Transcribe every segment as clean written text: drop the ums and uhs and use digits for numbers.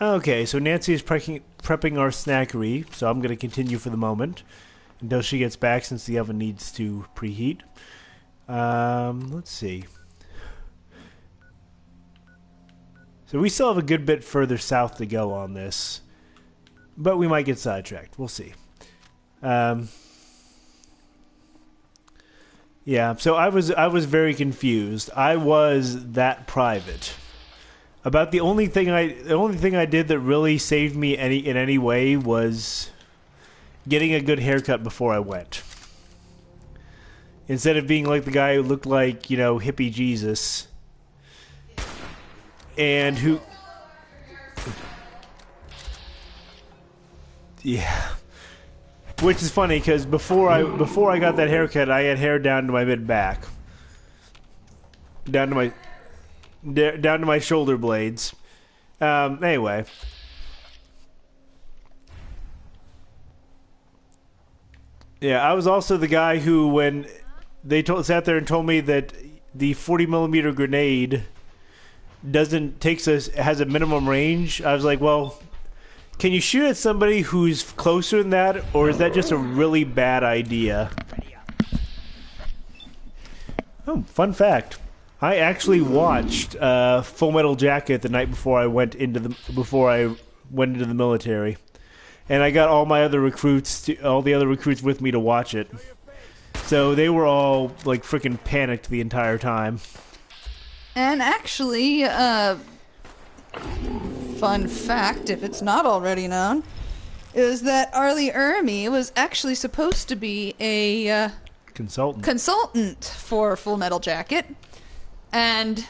Okay, so Nancy is prepping our snackery, so I'm going to continue for the moment until she gets back since the oven needs to preheat. Let's see. So we still have a good bit further south to go on this, but we might get sidetracked. We'll see. Yeah, so I was very confused. I was that private. About the only thing I did that really saved me in any way was getting a good haircut before I went. Instead of being like the guy who looked like, hippie Jesus. And who... Yeah. Which is funny, because before I got that haircut, I had hair down to my mid-back. Down to my shoulder blades. Anyway. Yeah, I was also the guy who, when they sat there and told me that the 40mm grenade has a minimum range, I was like, well, can you shoot at somebody who's closer than that, or is that just a really bad idea? Oh, fun fact. I actually watched Full Metal Jacket the night before I went into the military, and I got all the other recruits with me to watch it. So they were all like freaking panicked the entire time. And actually, fun fact, if it's not already known, is that Arlie Ermy was actually supposed to be a consultant for Full Metal Jacket. And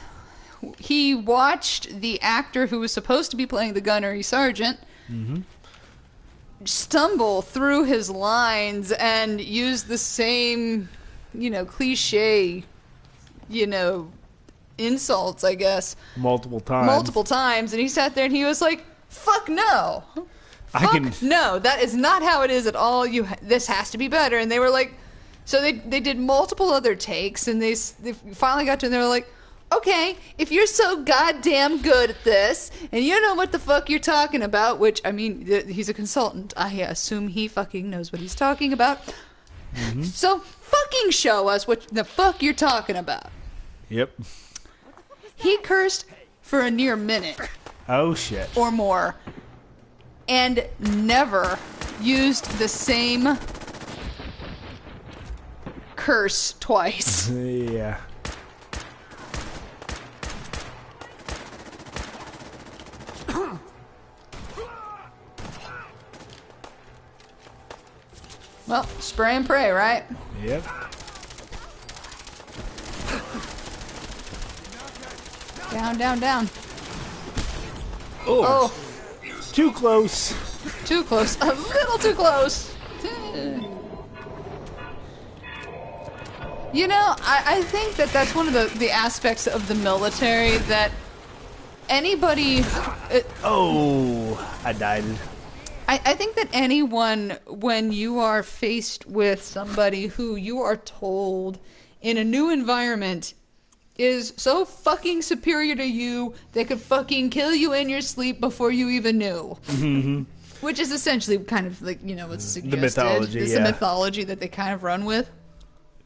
he watched the actor who was supposed to be playing the gunnery sergeant stumble through his lines and use the same, cliche, insults, I guess. Multiple times. And he sat there and he was like, fuck no. No, that is not how it is at all. This has to be better. And they were like... So they did multiple other takes, and they finally got to, and they were like, okay, if you're so goddamn good at this, and you know what the fuck you're talking about, which, I mean, he's a consultant. I assume he fucking knows what he's talking about. Mm-hmm. So fucking show us what the fuck you're talking about. Yep. He cursed for a near minute. Oh, shit. Or more. And never used the same... curse twice. Yeah. Well, spray and pray, right? Yep. Down, down, down. Oh. Too close. Too close. A little too close. I think that's one of the aspects of the military that anybody... I died. I think that anyone, when you are faced with somebody who you are told in a new environment is so fucking superior to you, they could fucking kill you in your sleep before you even knew. Mm-hmm. Which is essentially kind of like, what's suggested. The mythology, It's the mythology that they kind of run with.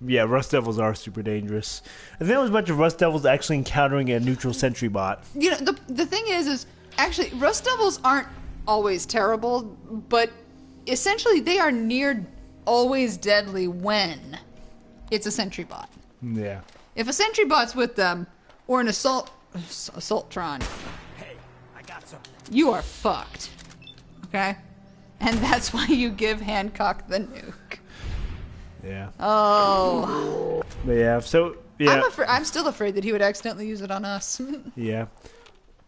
Yeah, Rust Devils are super dangerous. And there was a bunch of Rust Devils actually encountering a neutral sentry bot. The thing is actually, Rust Devils aren't always terrible, but essentially they are near always deadly when it's a sentry bot. Yeah. If a sentry bot's with them, or an assaultron, hey, I got something. You are fucked. Okay? And that's why you give Hancock the nuke. Yeah. Oh. But yeah, so... Yeah. I'm still afraid that he would accidentally use it on us. Yeah.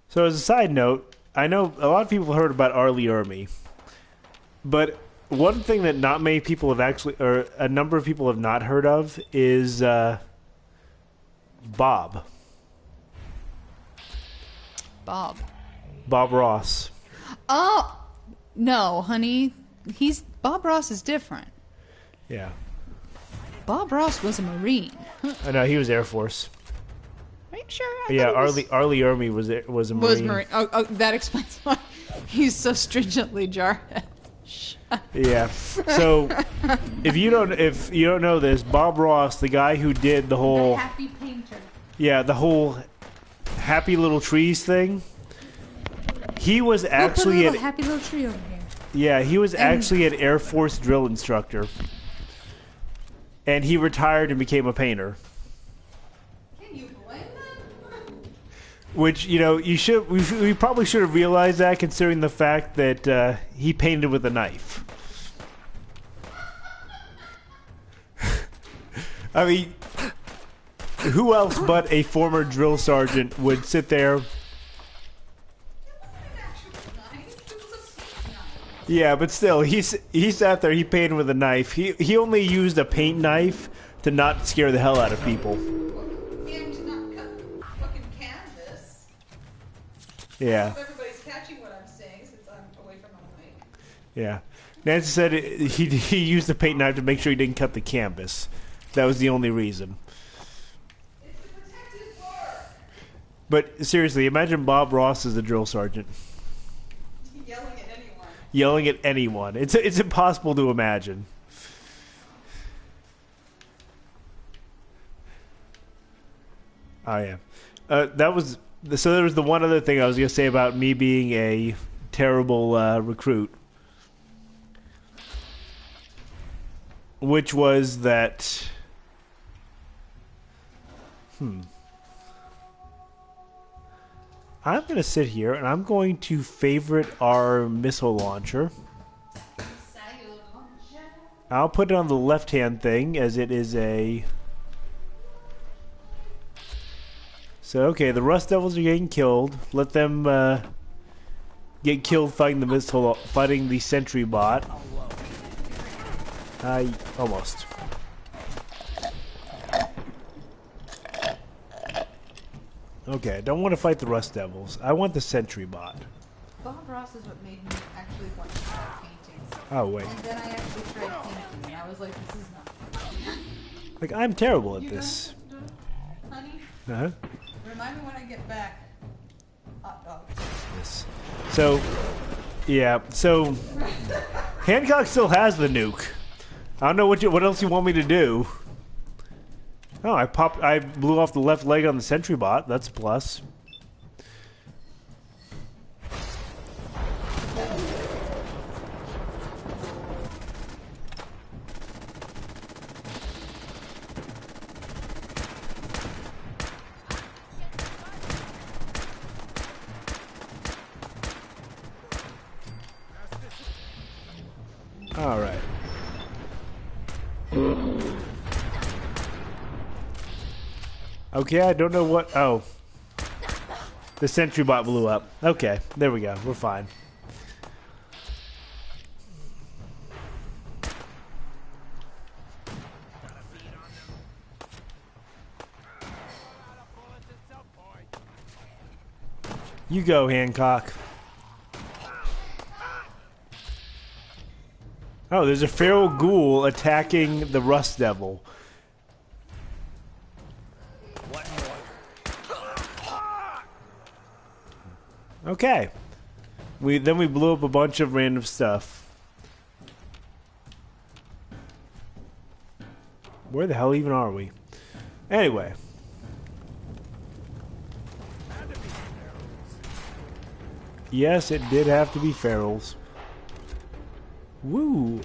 So as a side note, I know a lot of people heard about Arlie Ermy, but one thing that not many people have actually, or a number of people have not heard of, is Bob. Bob Ross. Oh, no, honey. Bob Ross is different. Yeah. Bob Ross was a Marine. I know, he was Air Force. Are you sure? Yeah, Arlie Ermy was a Marine. Oh, that explains why. He's so stringently Jarhead. Yeah. So if you don't know this, Bob Ross, the guy who did the whole happy painter. Yeah, the whole happy little trees thing. He was actually a happy little tree over here. Yeah, he was actually an Air Force drill instructor. And he retired and became a painter. Can you blame him? Which, we probably should have realized that, considering the fact that he painted with a knife. I mean, who else but a former drill sergeant would sit there? Yeah, but still, he sat there, he painted with a knife. He only used a paint knife to not scare the hell out of people. And to not cut fucking canvas. Yeah. If everybody's catching what I'm saying since I'm away from my mic. Yeah. Nancy said he used a paint knife to make sure he didn't cut the canvas. That was the only reason. It's to protect his work. But seriously, imagine Bob Ross as a drill sergeant. Yelling at anyone. It's impossible to imagine. Oh yeah. There was the one other thing I was gonna say about me being a terrible recruit, which was that. I'm going to sit here and I'm going to favorite our missile launcher. I'll put it on the left-hand thing as it is a... So, okay, the Rust Devils are getting killed. Let them get killed fighting the sentry bot. Almost. Okay, I don't want to fight the Rust Devils. I want the sentry bot. Bob Ross is what made me actually want to try painting. Oh, wait. And then I actually tried painting, and I was like, this is not fun. Like, I'm terrible at this. Honey? Uh-huh. Remind me when I get back. Hot dogs. Yes. So, yeah. So, Hancock still has the nuke. I don't know what else you want me to do. Oh, I blew off the left leg on the sentry bot. That's a plus. All right. Okay, I don't know what... Oh. The sentry bot blew up. Okay, there we go. We're fine. You go, Hancock. Oh, there's a feral ghoul attacking the Rust Devil. Okay. Then we blew up a bunch of random stuff. Where the hell even are we? Anyway. Yes, it did have to be ferals. Woo.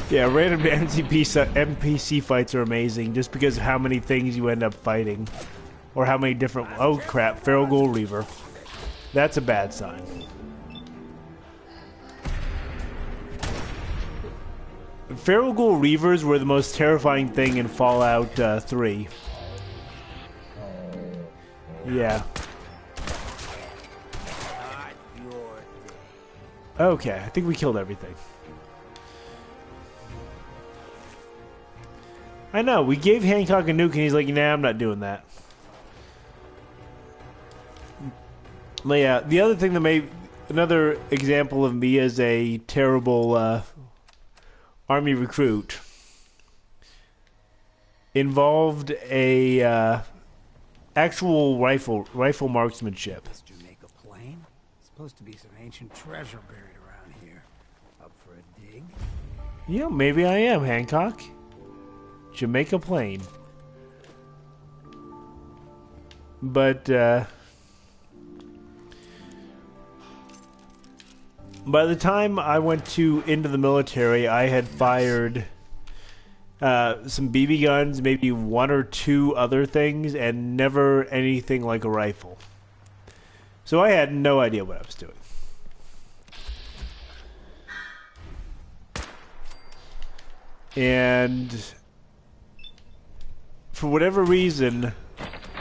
Yeah, random NPC fights are amazing just because of how many things you end up fighting. Or how many different... Oh crap, Feral Ghoul Reaver. That's a bad sign. Feral Ghoul Reavers were the most terrifying thing in Fallout 3. Yeah. Okay, I think we killed everything. I know, we gave Hancock a nuke and he's like, nah, I'm not doing that. But yeah, the other thing that made... Another example of me as a terrible army recruit involved a actual rifle marksmanship. This Jamaica Plain? Supposed to be some ancient treasure buried around here. Up for a dig? Yeah, maybe I am, Hancock. Jamaica Plain. But, by the time I went into the military, I had fired some BB guns, maybe one or two other things, and never anything like a rifle. So I had no idea what I was doing. And for whatever reason,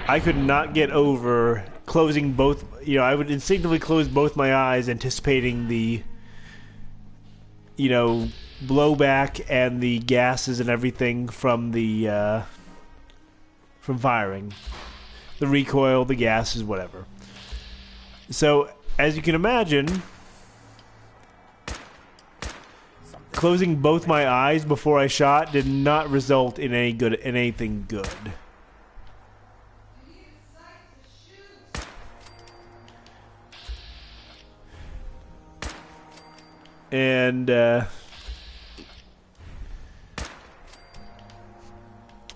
I could not get over closing both. You know, I would instinctively close both my eyes, anticipating the, you know, blowback and the gases and everything from the from firing, the recoil, the gases, whatever. So, as you can imagine, closing both my eyes before I shot did not result in anything good. And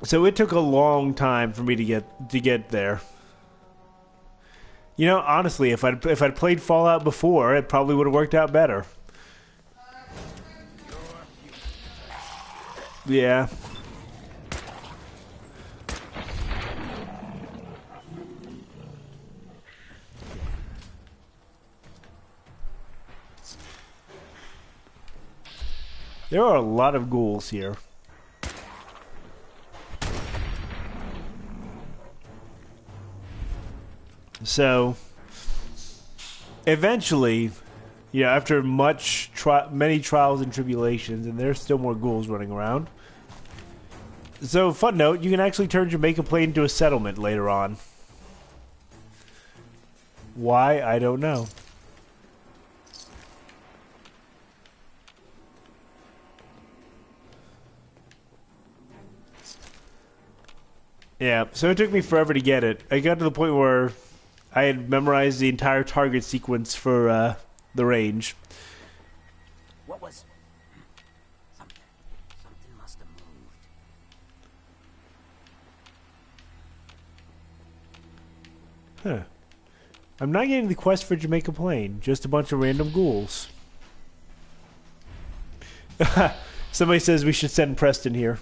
so it took a long time for me to get there. You know, honestly, if I'd played Fallout before, it probably would have worked out better. Yeah. There are a lot of ghouls here. So, eventually, you know, after many trials and tribulations, and there's still more ghouls running around. So, fun note, you can actually turn Jamaica Plain into a settlement later on. Why? I don't know. Yeah, so it took me forever to get it. I got to the point where I had memorized the entire target sequence for the range. What was... Something must have moved. Huh. I'm not getting the quest for Jamaica Plain, just a bunch of random ghouls. Somebody says we should send Preston here.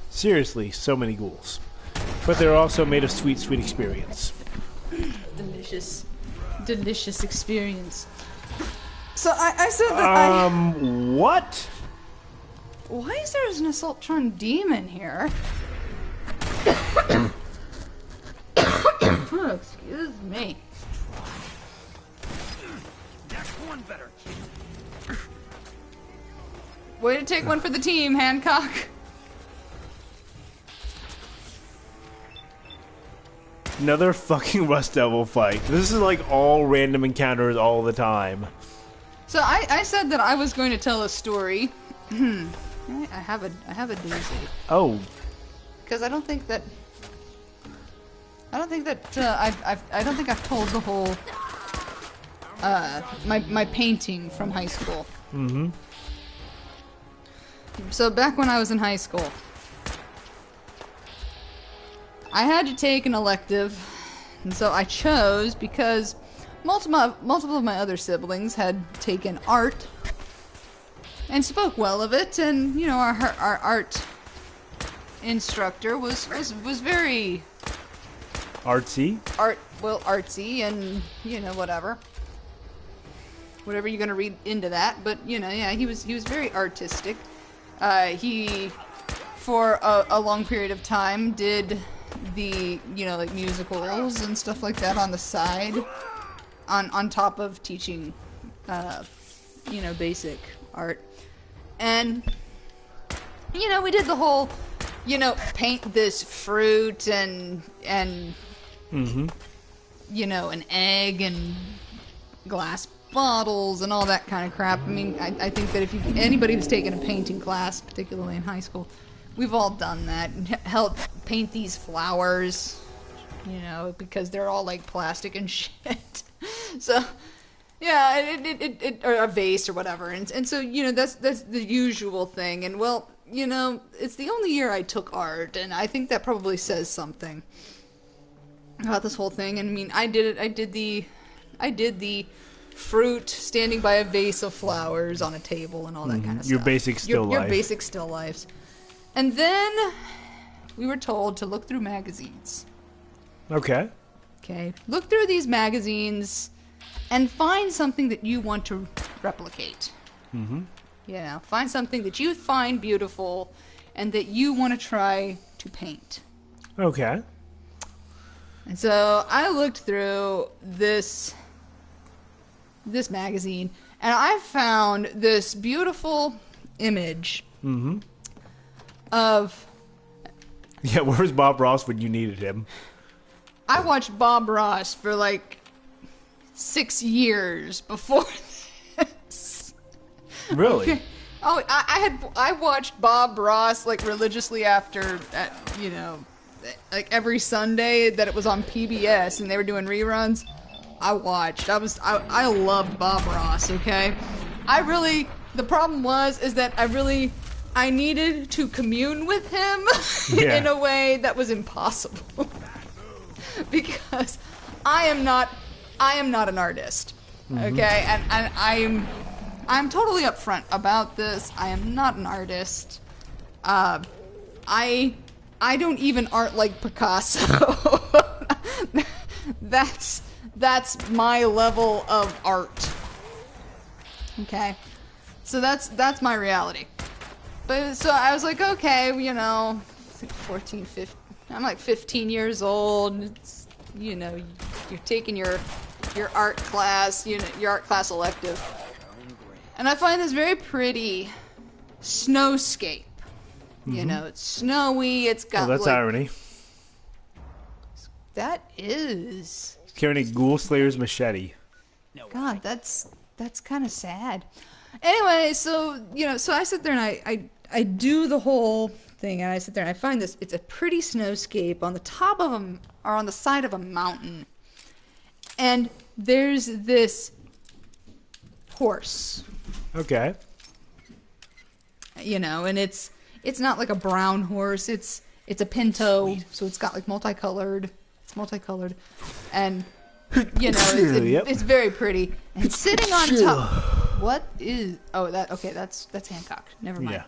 Seriously, so many ghouls. But they're also made of sweet, sweet experience. Delicious. Delicious experience. So I said that what? Why is there an Assaultron demon here? Oh, excuse me. Next one better. Way to take one for the team, Hancock. Another fucking Rust Devil fight. This is like all random encounters all the time. So I said that I was going to tell a story. I have a doozy. Oh. Because I don't think that I've told the whole my painting from high school. Mm-hmm. So back when I was in high school, I had to take an elective, and so I chose because multiple of my other siblings had taken art and spoke well of it, and you know our art instructor was very artsy, artsy, and you know whatever. whatever you're gonna read into that. But you know, yeah, he was very artistic. He, for a long period of time, did the, you know, like musicals and stuff like that on the side, on top of teaching, you know, basic art. And, you know, we did the whole, you know, paint this fruit and you know, an egg and glass bottles and all that kind of crap. I mean, I think that if anybody who's taken a painting class, particularly in high school, we've all done that. Help paint these flowers, you know, because they're all like plastic and shit. So, yeah, or a vase or whatever. And so, you know, that's the usual thing. And well, you know, it's the only year I took art, and I think that probably says something about this whole thing. And I mean, I did the fruit standing by a vase of flowers on a table and all that kind of stuff. Your basic still life. Your basic still lifes. And then we were told to look through magazines. Okay. Okay. Look through these magazines and find something that you want to replicate. Mm-hmm. You know, find something that you find beautiful and that you want to try to paint. Okay. And so I looked through this magazine, and I found this beautiful image of... Yeah, where was Bob Ross when you needed him? I watched Bob Ross for like 6 years before this. Really? Okay. Oh, I watched Bob Ross like religiously after, you know, like every Sunday that it was on PBS and they were doing reruns. I watched. I loved Bob Ross. Okay, the problem is that I needed to commune with him in a way that was impossible because I am not an artist. Okay, and I'm totally upfront about this. I am not an artist. I don't even art like Picasso. That's my level of art. Okay, so that's my reality. But so I was like, okay, you know, 14, 15. I'm like 15 years old. It's, you know, you're taking your art class, you know, your art class elective. And I find this very pretty snowscape. You know, it's snowy. It's got. Oh, that's irony. That is. He's carrying a Ghoul Slayer's machete. God, that's kind of sad. Anyway, so you know, so I sit there and I do the whole thing, and I sit there and I find this. It's a pretty snowscape on the top of or on the side of a mountain, and there's this horse. Okay. You know, and it's not like a brown horse. It's a pinto, so it's got like multicolored. It's multicolored, and you know, it's very pretty. And sitting on top, what is? Oh, that's Hancock. Never mind. Yeah.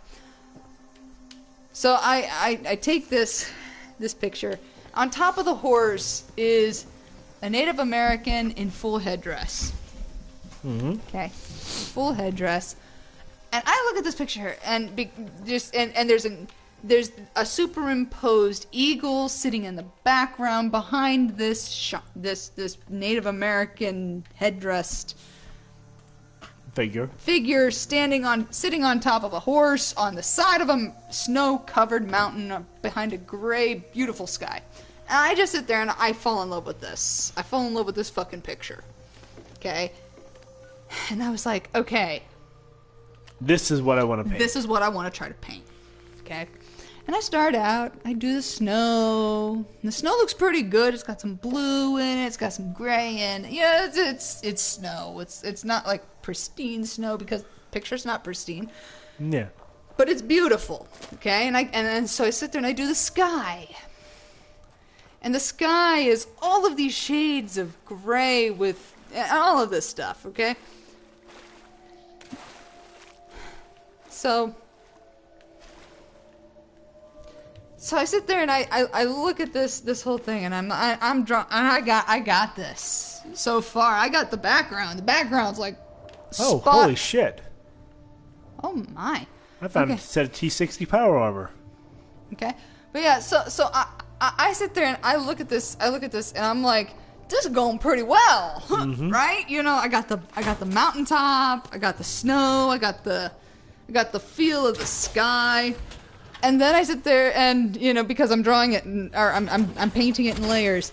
So I take this picture. On top of the horse is a Native American in full headdress. Mm-hmm. Okay, full headdress. And I look at this picture, and there's a superimposed eagle sitting in the background behind this Native American headdressed figure sitting on top of a horse on the side of a snow-covered mountain behind a gray, beautiful sky. And I just sit there and I fall in love with this. I fall in love with this fucking picture. Okay? And I was like, okay. This is what I want to paint. This is what I want to try to paint. Okay? And I start out, I do the snow. The snow looks pretty good. It's got some blue in it. It's got some gray in it. Yeah, it's snow. It's not like pristine snow because the picture's not pristine. Yeah. But it's beautiful. Okay? And so I sit there and I do the sky. And the sky is all of these shades of gray with all of this stuff, okay? So I sit there and I look at this whole thing, and I'm drawn, and I got this so far. I got the background. The background's like Oh, spot. holy shit! Oh my! I found a set of T60 power armor. Okay, but yeah, so I sit there and I look at this, and I'm like, this is going pretty well, right? You know, I got the mountaintop, I got the snow, I got the feel of the sky, and then I sit there and, you know, because I'm drawing it or I'm painting it in layers.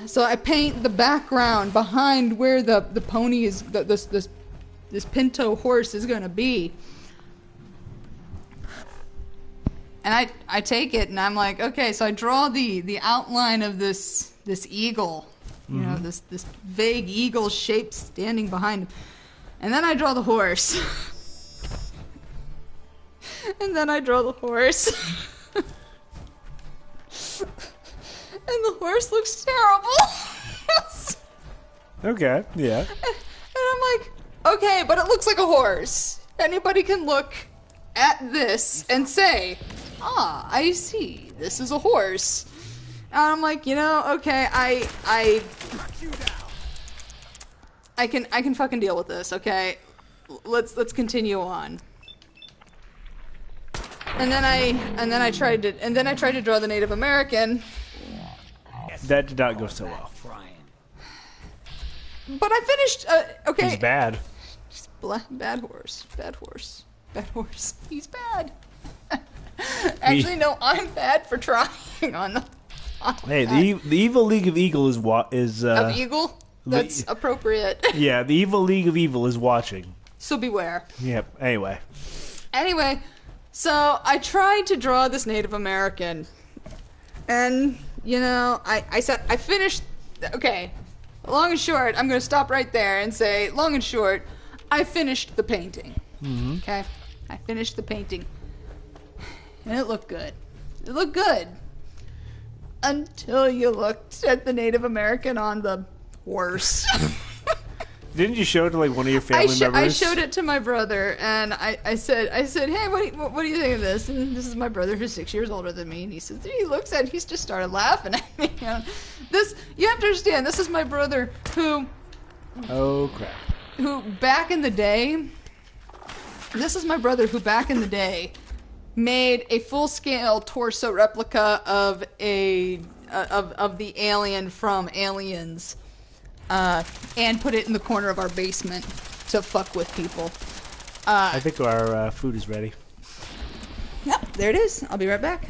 So I paint the background behind where the pony is, this pinto horse is gonna be. And I take it and I'm like, okay, so I draw the outline of this eagle, you know, this vague eagle shape standing behind him. And then I draw the horse. And then I draw the horse. And the horse looks terrible. Okay, yeah. And I'm like, okay, but it looks like a horse. Anybody can look at this and say, ah, I see, this is a horse. And I'm like, you know, okay, I can fucking deal with this, okay? Let's continue on. And then I tried to draw the Native American. That did not go so well. But I finished. Okay. He's bad. Bad horse. He's bad. Actually, no, I'm bad for trying on the. Hey, the Evil League of Eagle is of Eagle. That's appropriate. Yeah, the Evil League of Evil is watching. So beware. Yep. Anyway, so I tried to draw this Native American, and you know, I said I finished. Okay, long and short, I'm going to stop right there and say, long and short, I finished the painting. Mm-hmm. Okay, I finished the painting, and it looked good. It looked good until you looked at the Native American on the horse. Didn't you show it to like one of your family members? I showed it to my brother, and I said, hey, what do you think of this? And this is my brother, who's 6 years older than me, and he says, he looks at it, he's just started laughing at me. You know? You have to understand, this is my brother who. Oh crap. Who back in the day. This is my brother who back in the day made a full-scale torso replica of the alien from Aliens. And put it in the corner of our basement to fuck with people. I think our food is ready. Yep, there it is. I'll be right back.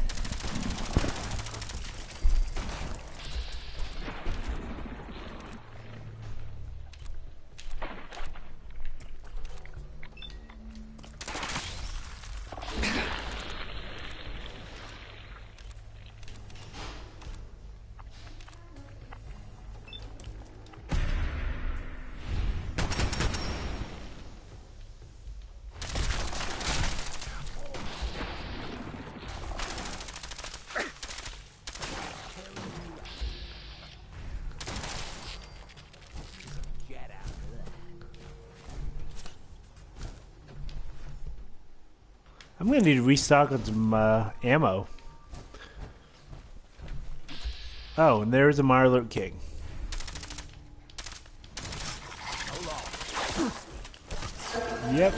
I'm gonna need to restock on some ammo. Oh, and there's a Mirelurk King. Yep.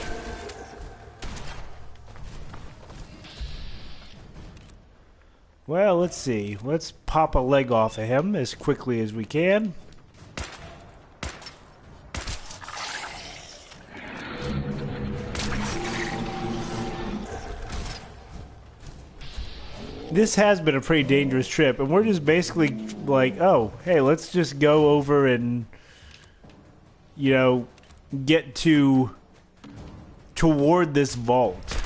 Well, let's see. Let's pop a leg off of him as quickly as we can. This has been a pretty dangerous trip, and we're just basically like, oh, hey, let's just go over and, you know, get toward this vault.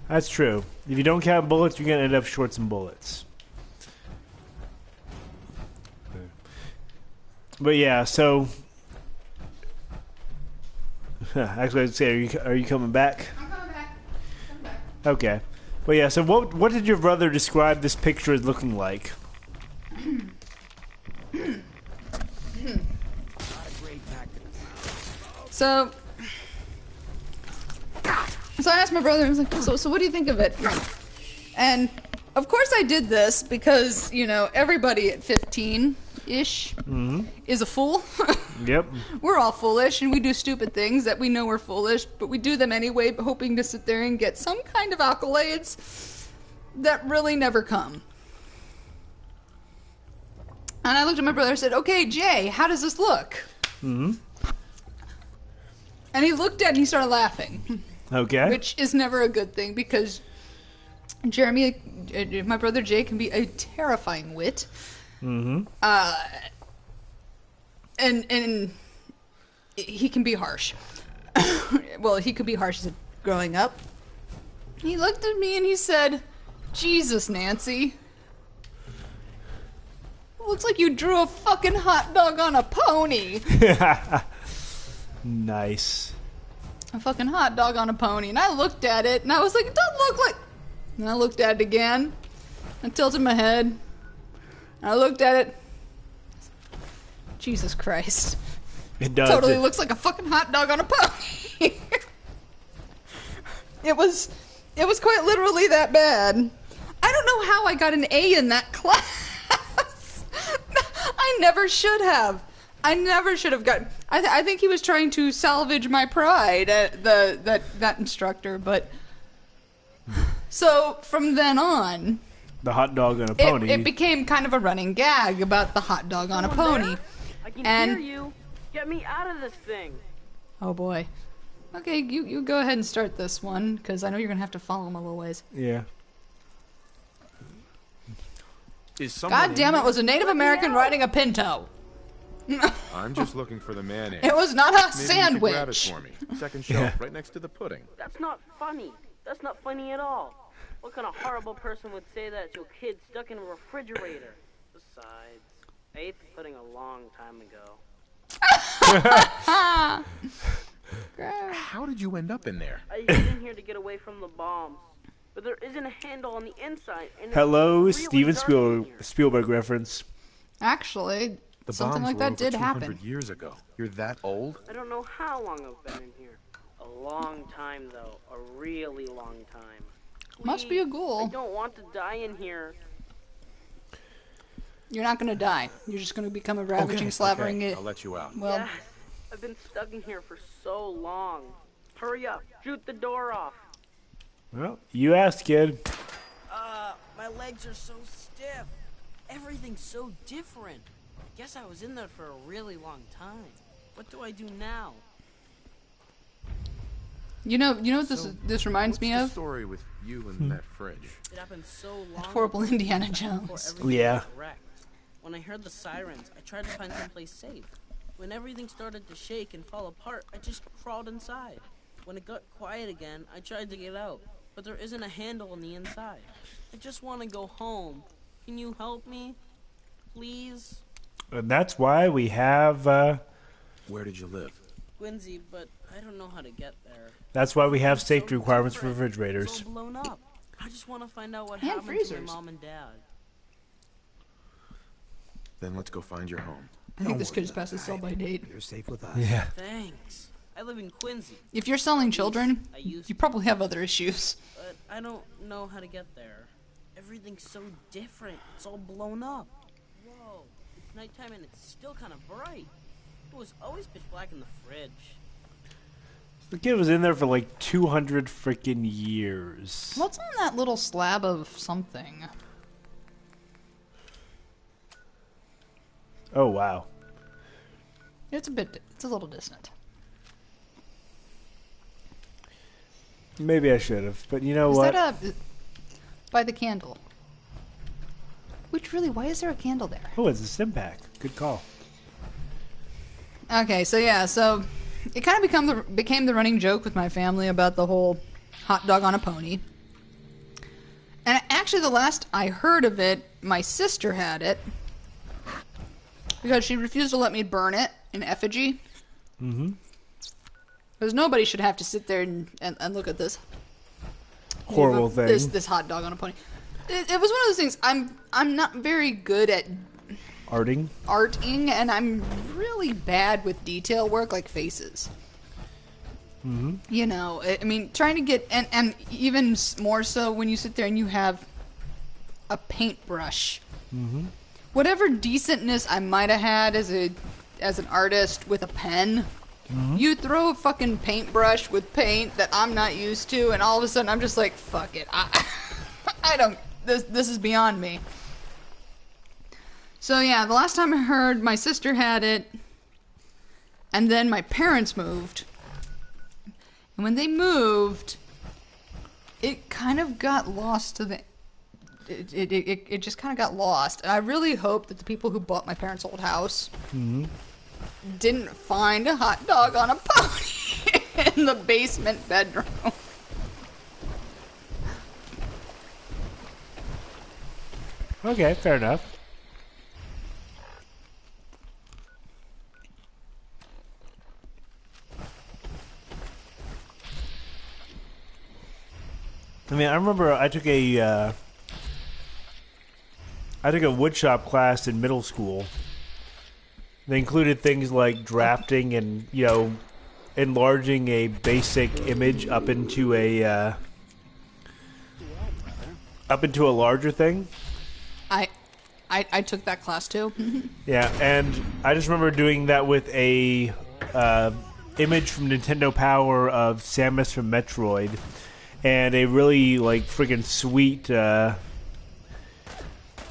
That's true. If you don't count bullets, you're going to end up short some bullets. But yeah, so actually, I'd say, are you coming back? I'm coming back. Okay. Well, yeah. So, what did your brother describe this picture as looking like? So, So I asked my brother, I was like, so what do you think of it? And of course I did this because, you know, everybody at 15-ish is a fool. Yep. We're all foolish and we do stupid things that we know we're foolish, but we do them anyway, hoping to sit there and get some kind of accolades that really never come. And I looked at my brother and said, okay, Jay, how does this look? And he looked at it and he started laughing. Okay. Which is never a good thing because Jeremy, my brother Jay, can be a terrifying wit. And he can be harsh. Well, he could be harsh as growing up. He looked at me and he said, Jesus, Nancy. Looks like you drew a fucking hot dog on a pony. Nice. A fucking hot dog on a pony. And I looked at it and I was like, it doesn't look like... And I looked at it again. I tilted my head. And I looked at it. Jesus Christ. It does. Totally looks like a fucking hot dog on a pony. It was quite literally that bad. I don't know how I got an A in that class. I never should have. I never should have gotten... I think he was trying to salvage my pride at that instructor, but... So, from then on... The hot dog on a pony. It became kind of a running gag about the hot dog on a pony. I can hear you. Get me out of this thing. Oh boy. Okay, you go ahead and start this one, because I know you're going to have to follow him a little ways. Yeah. God damn it, was a Native American riding a Pinto. I'm just looking for the mayonnaise. It was not a Maybe sandwich. You could grab it for me. Second shelf, right next to the pudding. That's not funny. That's not funny at all. What kind of horrible person would say that to a kid stuck in a refrigerator? Besides, I ate the pudding a long time ago. How did you end up in there? I hid in here to get away from the bombs. But there isn't a handle on the inside. And Hello, really Steven dark Spielberg reference. Actually, The something bombs like were that over did 200 happen. years ago. You're that old? I don't know how long I've been in here. A long time, though. A really long time. Must be a Please, ghoul. I don't want to die in here. You're not going to die. You're just going to become a ravaging, slavering... Okay, I'll let you out. Well, Yes, I've been stuck in here for so long. Hurry up. Shoot the door off. Well, you asked, kid. My legs are so stiff. Everything's so different. I guess I was in there for a really long time. What do I do now? you know what this reminds me What's the of? story with you and that fridge? It happened so long Horrible ago, Indiana before Jones. everything Yeah. was wrecked. When I heard the sirens, I tried to find someplace safe. When everything started to shake and fall apart, I just crawled inside. When it got quiet again, I tried to get out, but there isn't a handle on the inside. I just want to go home. Can you help me? Please? And that's why we have, Where did you live? Quincy, but I don't know how to get there. that's why we have It's safety so requirements for different. refrigerators. It's all blown up. I just want to find out what And happened to freezers. my mom and dad. Then let's go find your home. I think this kid is past his sell-by date. You're safe with us. Yeah. Thanks. I live in Quincy, If you're selling children, I used you probably have other issues. but I don't know how to get there. Everything's so different. It's all blown up. Whoa. It's nighttime and it's still kind of bright. It was always pitch black in the fridge. The kid was in there for like 200 freaking years. What's on that little slab of something? Oh, wow. It's a little distant. Maybe I should have, but you know Is what? that by the candle? Which really, why is there a candle there? Oh, it's a stim pack. Good call. Okay, so yeah, so it kind of became the running joke with my family about the whole hot dog on a pony. And actually, the last I heard of it, my sister had it because she refused to let me burn it in effigy. Mm-hmm. Because nobody should have to sit there and look at this Horrible thing. This hot dog on a pony. It was one of those things. I'm not very good at Arting? arting, and I'm really bad with detail work like faces. You know, I mean, trying to get, and even more so when you sit there and you have a paintbrush. Whatever decentness I might have had as an artist with a pen, you throw a fucking paintbrush with paint that I'm not used to, and all of a sudden I'm just like, fuck it. I don't, this is beyond me. So yeah, the last time I heard, my sister had it, and then my parents moved. And when they moved, it kind of got lost to the... It just kind of got lost. And I really hope that the people who bought my parents' old house didn't find a hot dog on a pony in the basement bedroom. Okay, fair enough. I mean, I remember I took a woodshop class in middle school. They included things like drafting and, you know, enlarging a basic image up into a larger thing. I took that class too. Yeah, and I just remember doing that with a image from Nintendo Power of Samus from Metroid. And a really, like, freaking sweet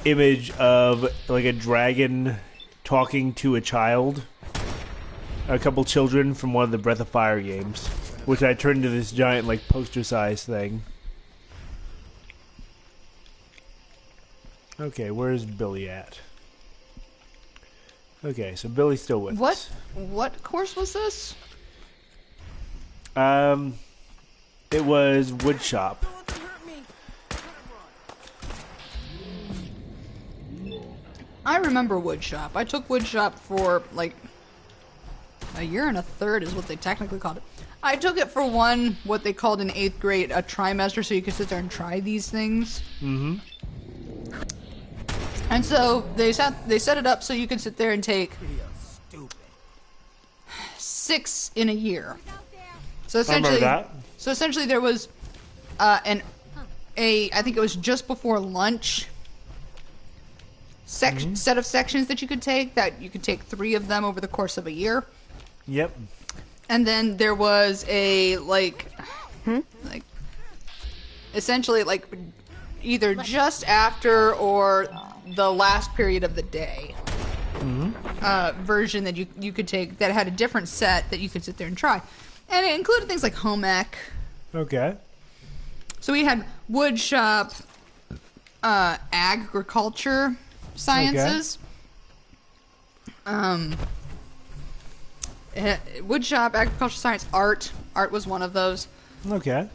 image of, like, a dragon talking to a child. A couple children from one of the Breath of Fire games. Which I turned into this giant, like, poster-sized thing. Okay, where's Billy at? Okay, so Billy's still with us. What course was this? It was woodshop. I remember woodshop. I took woodshop for like a year and a third is what they technically called it. I took it for what they called in 8th grade, a trimester, so you could sit there and try these things. And so they set it up so you could sit there and take 6 in a year. So essentially, there was I think it was just before lunch. Set of sections that you could take. That you could take 3 of them over the course of a year. Yep. And then there was a essentially like either just after or the last period of the day version that you could take that had a different set that you could sit there and try. And it included things like home ec. Okay. So we had wood shop, agriculture sciences. Okay. Wood shop, agriculture science, art. Art was one of those. Okay.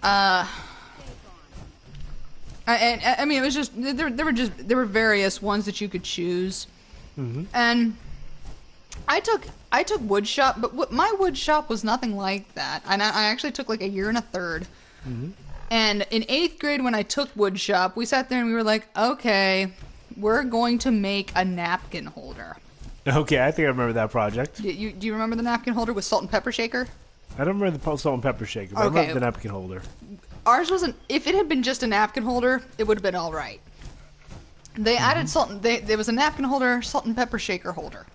And I mean, it was just there were various ones that you could choose. And I took wood shop, but my wood shop was nothing like that. And I actually took like a year and a third. And in 8th grade, when I took wood shop, we sat there and we were like, okay, we're going to make a napkin holder. Okay, I think I remember that project. Do you remember the napkin holder with salt and pepper shaker? I don't remember the salt and pepper shaker, but I remember the napkin holder. Ours wasn't. If it had been just a napkin holder, it would have been all right. They added salt. There was a napkin holder, salt and pepper shaker holder.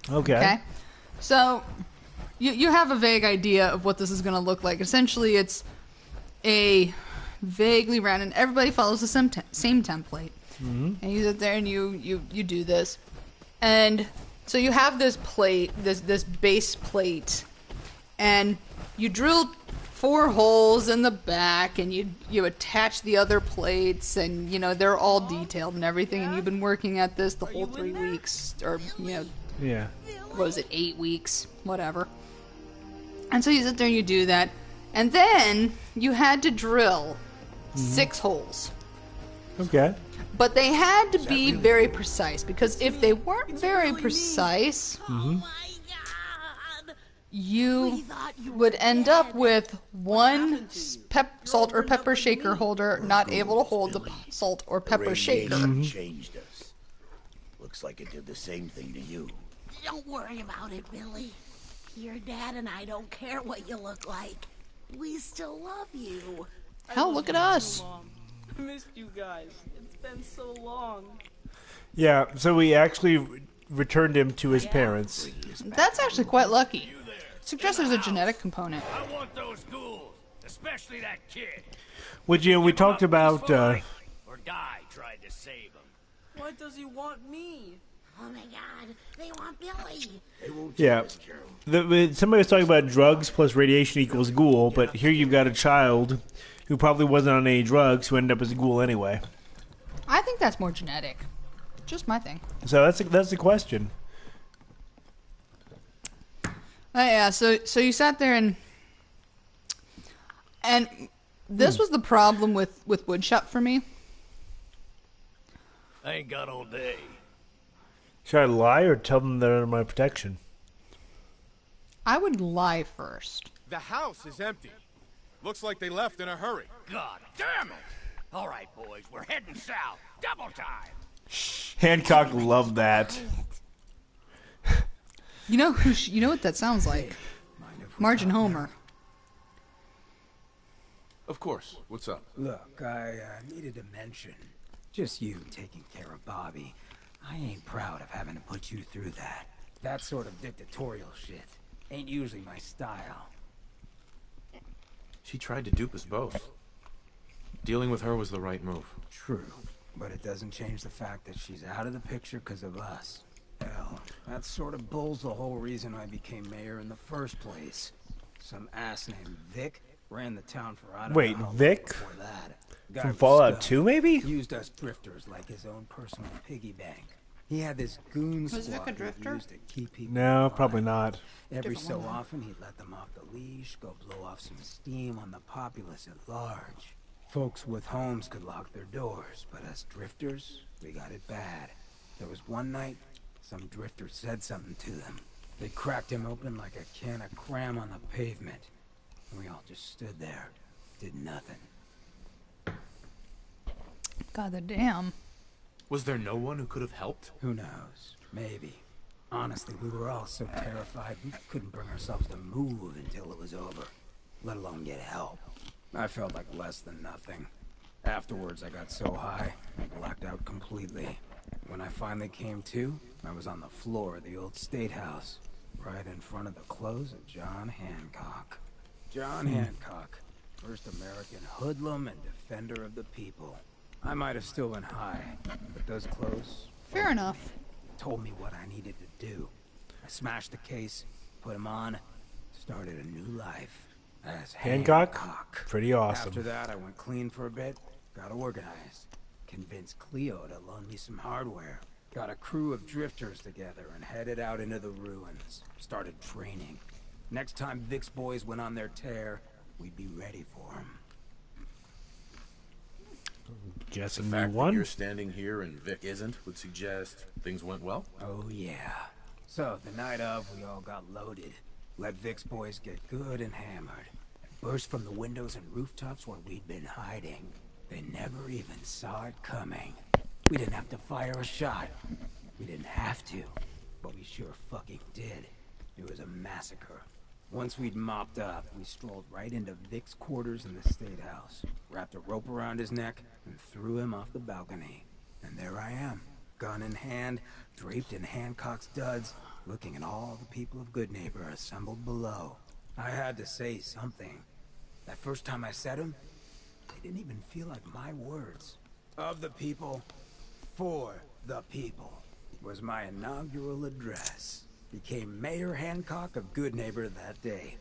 Okay. So you have a vague idea of what this is going to look like. Essentially, it's a vaguely round, and everybody follows the same template. And you sit there and you do this, and so you have this plate, this base plate, and you drill 4 holes in the back, and you attach the other plates, and you know they're all detailed and everything. And you've been working at this the whole 3 weeks, or yeah, what was it, 8 weeks, whatever. And so you sit there and you do that, and then you had to drill 6 holes. Okay. But they had to be very precise, because if they weren't very precise, you would end up with one salt or pepper shaker holder not able to hold the salt or pepper shaker. Changed us. Looks like it did the same thing to you. Don't worry about it, Billy. Your dad and I don't care what you look like. We still love you. Hell, look at us. I missed you guys. It's been so long. Yeah, so we actually returned him to his parents. That's actually quite lucky. Suggests there's a genetic component. I want those ghouls, especially that kid. Which, we talked about... or die trying to save him. Why does he want me? Oh my god, they want Billy. Yeah. Somebody was talking about drugs plus radiation equals ghoul, but here you've got a child who probably wasn't on any drugs who ended up as a ghoul anyway. I think that's more genetic. Just my thing. So that's the question. Yeah, so you sat there and this was the problem with woodshop for me. I ain't got all day. Should I lie or tell them they're under my protection? I would lie first. The house is empty. Looks like they left in a hurry. God damn it! All right, boys, we're heading south. Double time. Hancock loved that. You know what that sounds like? Marge and Homer. Of course. What's up? Look, I needed to mention, just you taking care of Bobby. I ain't proud of having to put you through that. That sort of dictatorial shit ain't usually my style. She tried to dupe us both. Dealing with her was the right move. True, but it doesn't change the fact that she's out of the picture because of us. Hell, that sort of bull's the whole reason I became mayor in the first place. Some ass named Vic ran the town for I don't know how long Vic? before that. Guy From was Fallout scum. 2, maybe? Used us drifters like his own personal piggy bank. He had this goon Was Vic squad a he drifter? used to keep people No, alive. probably not. Every Different so one, then. often, he'd let them off the leash, go blow off some steam on the populace at large. Folks with homes could lock their doors, but us drifters, we got it bad. There was one night, some drifter said something to them. They cracked him open like a can of cram on the pavement. And we all just stood there, did nothing. God damn. Was there no one who could have helped? Who knows? Maybe. Honestly, we were all so terrified we couldn't bring ourselves to move until it was over, let alone get help. I felt like less than nothing. Afterwards, I got so high, I blacked out completely. When I finally came to, I was on the floor of the old state house, right in front of the clothes of John Hancock. John Hancock, first American hoodlum and defender of the people. I might have still been high, but those clothes Fair enough. told me what I needed to do. I smashed the case, put him on, started a new life as Hancock? Pretty awesome. After that, I went clean for a bit, got organized, convinced Cleo to loan me some hardware, got a crew of drifters together and headed out into the ruins, started training. Next time Vic's boys went on their tear, we'd be ready for them. The Guessing fact you that won? you're standing here and Vic isn't would suggest things went well? Oh yeah. So, the night of, we all got loaded. Let Vic's boys get good and hammered. Burst from the windows and rooftops where we'd been hiding. They never even saw it coming. We didn't have to fire a shot. We didn't have to. But we sure fucking did. It was a massacre. Once we'd mopped up, we strolled right into Vic's quarters in the State House, wrapped a rope around his neck, and threw him off the balcony. And there I am, gun in hand, draped in Hancock's duds, looking at all the people of Goodneighbor assembled below. I had to say something. That first time I said them, they didn't even feel like my words. Of the people, for the people, was my inaugural address. Became Mayor Hancock of Goodneighbor that day.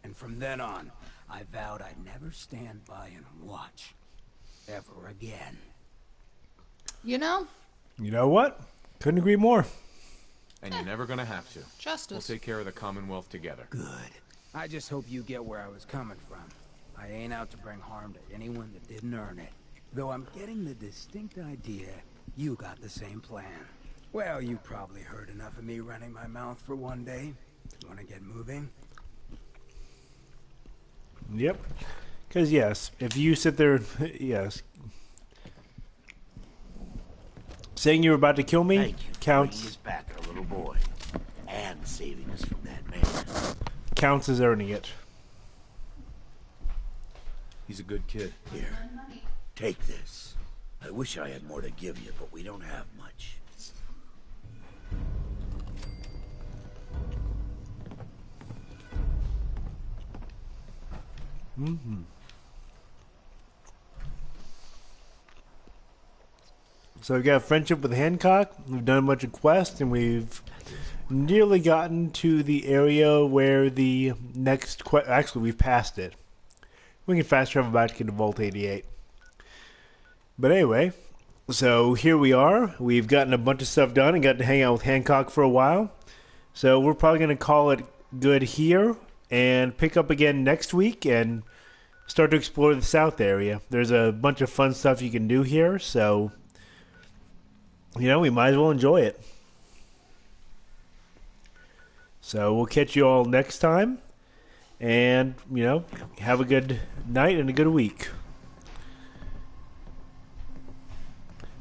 And from then on, I vowed I'd never stand by and watch. Ever again. You know? You know what? Couldn't agree more. And you're never gonna have to. We'll Justice. take care of the Commonwealth together. Good. I just hope you get where I was coming from. I ain't out to bring harm to anyone that didn't earn it. Though I'm getting the distinct idea you got the same plan. Well, you probably heard enough of me running my mouth for one day. Want to get moving? Yep. Because, yes, if you sit there, yes. Saying you were about to kill me Thank you for counts. bringing us back our little boy and saving us from that man. counts as earning it. He's a good kid. Here, take this. I wish I had more to give you, but we don't have much. Mm-hmm. So we've got a friendship with Hancock. We've done a bunch of quests, and we've nearly gotten to the area where the next quest... Actually, we've passed it. We can fast travel back into Vault 88. But anyway, so here we are. We've gotten a bunch of stuff done and got to hang out with Hancock for a while. So we're probably going to call it good here and pick up again next week and start to explore the south area. There's a bunch of fun stuff you can do here, so... You know, we might as well enjoy it. So we'll catch you all next time. And, you know, have a good night and a good week.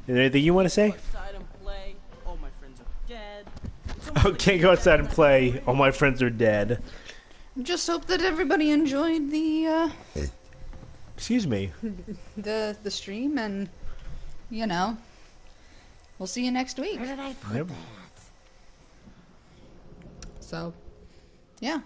Is there anything you want to say? Outside and play. All my friends are dead. Oh, can't go outside and play. All my friends are dead. Just hope that everybody enjoyed the Excuse me. the stream, and you know, we'll see you next week. Where did I put that? So, yeah.